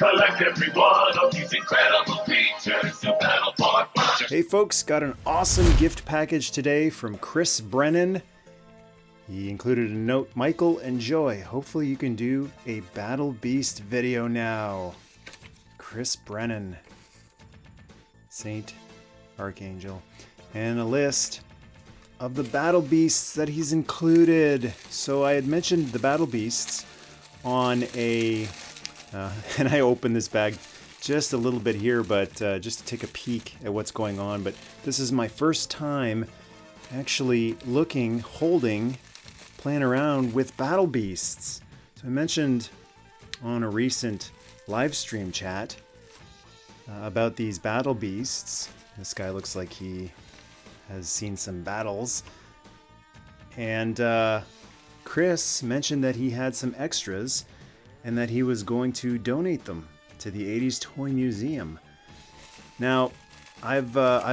Collect every one of these incredible features to battle for pleasure. Hey folks, got an awesome gift package today from Chris Brennan. He included a note, Michael and Joy, hopefully you can do a Battle Beast video now. Chris Brennan, Saint Archangel, and a list of the Battle Beasts that he's included. So I had mentioned the Battle Beasts on a, and I opened this bag just a little bit here, but just to take a peek at what's going on. But this is my first time actually looking, holding, playing around with Battle Beasts. So I mentioned on a recent live stream chat about these Battle Beasts. This guy looks like he has seen some battles. And Chris mentioned that he had some extras and that he was going to donate them to the 80s Toy Museum. Now, I've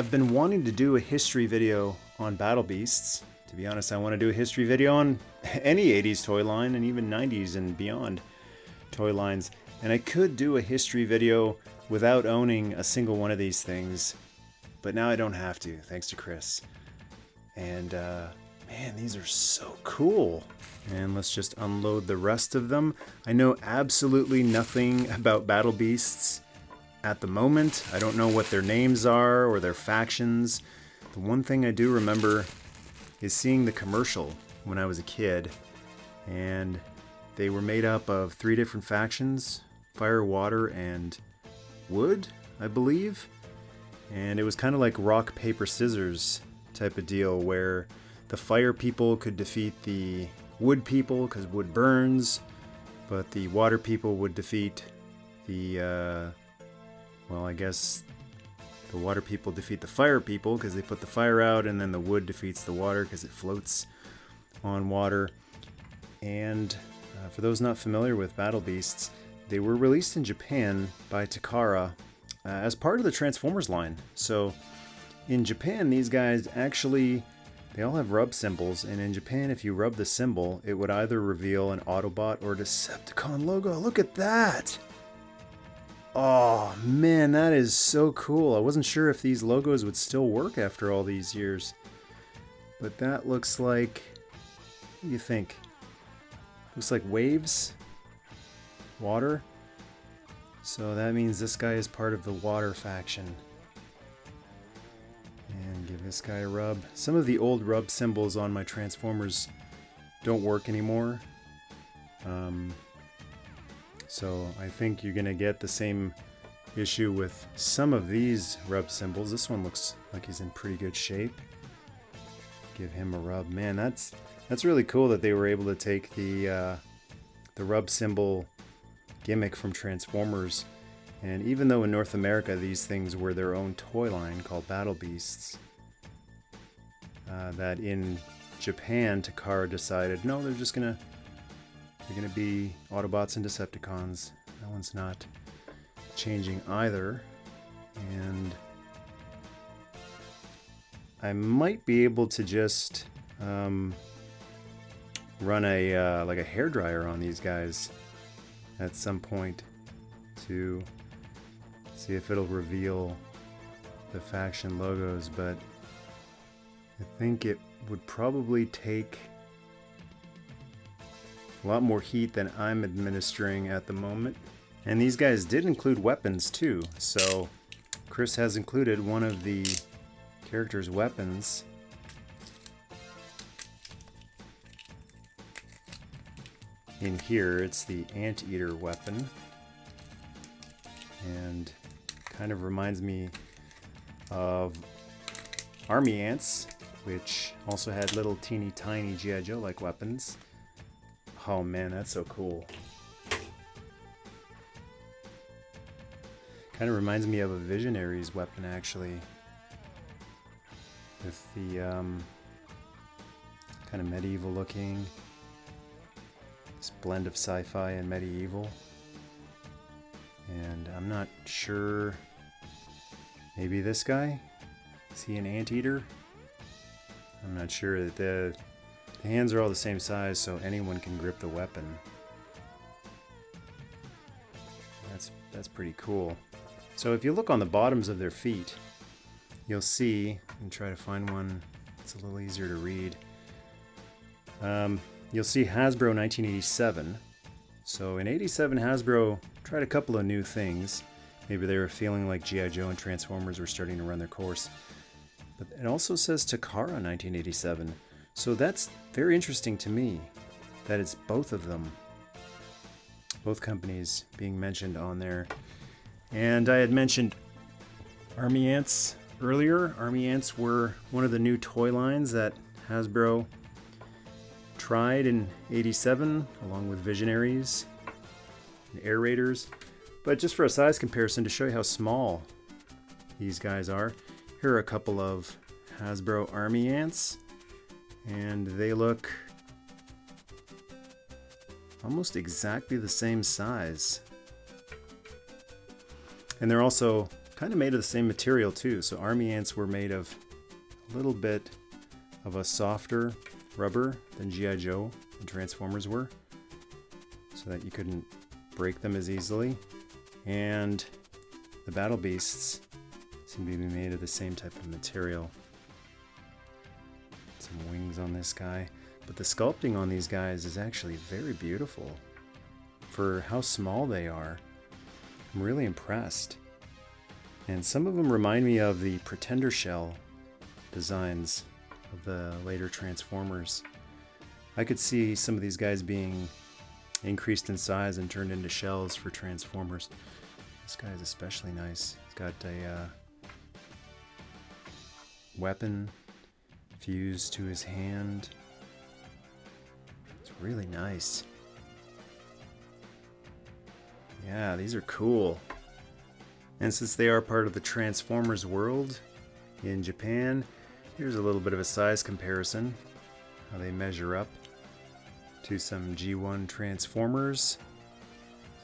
been wanting to do a history video on Battle Beasts. To be honest, I want to do a history video on any 80s toy line and even 90s and beyond toy lines. And I could do a history video without owning a single one of these things, but now I don't have to, thanks to Chris. And man, these are so cool. And let's just unload the rest of them. I know absolutely nothing about Battle Beasts at the moment. I don't know what their names are or their factions. The one thing I do remember is seeing the commercial when I was a kid, and they were made up of 3 different factions: fire, water, and wood, I believe. And it was kind of like rock, paper, scissors type of deal, where the fire people could defeat the wood people because wood burns, but the water people would defeat the, well, I guess the water people defeat the fire people because they put the fire out, and then the wood defeats the water because it floats on water. And for those not familiar with Battle Beasts, they were released in Japan by Takara as part of the Transformers line. So in Japan, these guys actually, they all have rub symbols, and in Japan, if you rub the symbol, it would either reveal an Autobot or Decepticon logo. Look at that! Oh man, that is so cool. I wasn't sure if these logos would still work after all these years. But that looks like, what do you think? Looks like waves? Water? So that means this guy is part of the water faction. And give this guy a rub. Some of the old rub symbols on my Transformers don't work anymore. So I think you're gonna get the same issue with some of these rub symbols. This one looks like he's in pretty good shape. Give him a rub. Man, that's really cool that they were able to take the rub symbol gimmick from Transformers. And even though in North America these things were their own toy line called Battle Beasts, that in Japan Takara decided, no, they're gonna be Autobots and Decepticons. That one's not changing either. And I might be able to just run a like a hairdryer on these guys at some point to see if it'll reveal the faction logos, but I think it would probably take a lot more heat than I'm administering at the moment. And these guys did include weapons too, so Chris has included one of the character's weapons. In here, it's the anteater weapon, and kind of reminds me of Army Ants, which also had little teeny tiny G.I. Joe like weapons. Oh man, that's so cool. Kind of reminds me of a Visionary's weapon, actually, with the kind of medieval looking, this blend of sci-fi and medieval. And I'm not sure, maybe this guy? Is he an anteater? I'm not sure. That the hands are all the same size, so anyone can grip the weapon. That's pretty cool. So if you look on the bottoms of their feet, you'll see, and try to find one that's a little easier to read. You'll see Hasbro 1987. So in 87, Hasbro tried a couple of new things. Maybe they were feeling like G.I. Joe and Transformers were starting to run their course. But it also says Takara 1987. So that's very interesting to me, that it's both of them. Both companies being mentioned on there. And I had mentioned Army Ants earlier. Army Ants were one of the new toy lines that Hasbro tried in 87, along with Visionaries and Air Raiders. But just for a size comparison, to show you how small these guys are, here are a couple of Hasbro Army Ants, and they look almost exactly the same size. And they're also kind of made of the same material too. So Army Ants were made of a little bit of a softer rubber than G.I. Joe and Transformers were, so that you couldn't break them as easily. And the Battle Beasts seem to be made of the same type of material. Some wings on this guy. But the sculpting on these guys is actually very beautiful for how small they are. I'm really impressed. And some of them remind me of the Pretender shell designs of the later Transformers. I could see some of these guys being increased in size and turned into shells for Transformers. This guy is especially nice. He's got a weapon fused to his hand. It's really nice. Yeah, these are cool. And since they are part of the Transformers world in Japan, here's a little bit of a size comparison, how they measure up to some G1 Transformers.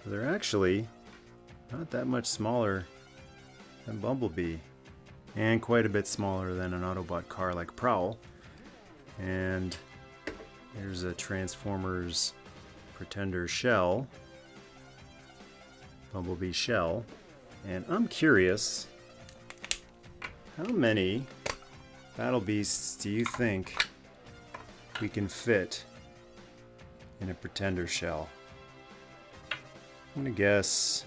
So they're actually not that much smaller than Bumblebee, and quite a bit smaller than an Autobot car like Prowl. And there's a Transformers Pretender shell, Bumblebee shell. And I'm curious, how many Battle Beasts do you think we can fit in a Pretender shell? I'm gonna guess,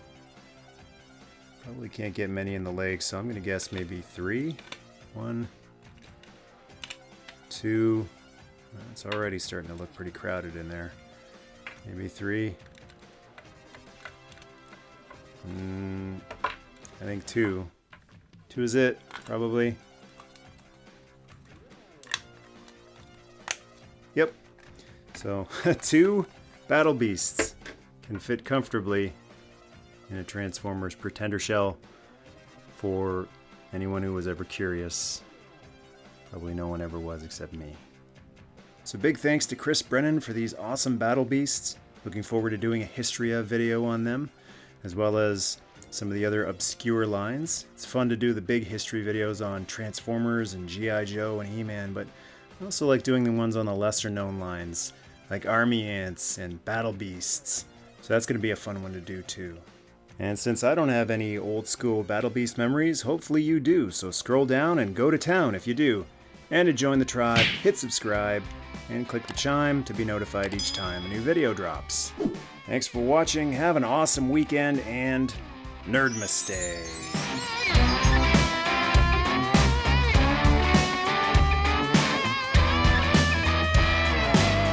probably can't get many in the legs, so I'm gonna guess maybe 3. 1, 2, it's already starting to look pretty crowded in there. Maybe 3. I think 2. 2 is it, probably. Yep. So 2 Battle Beasts can fit comfortably in a Transformers Pretender shell for anyone who was ever curious. Probably no one ever was except me. So big thanks to Chris Brennan for these awesome Battle Beasts. Looking forward to doing a history of video on them, as well as some of the other obscure lines. It's fun to do the big history videos on Transformers and G.I. Joe and He-Man, but I also like doing the ones on the lesser known lines, like Army Ants and Battle Beasts. So that's going to be a fun one to do too. And since I don't have any old school Battle Beast memories, hopefully you do, so scroll down and go to town if you do. And to join the tribe, hit subscribe, and click the chime to be notified each time a new video drops. Thanks for watching, have an awesome weekend, and Nerdmas Day!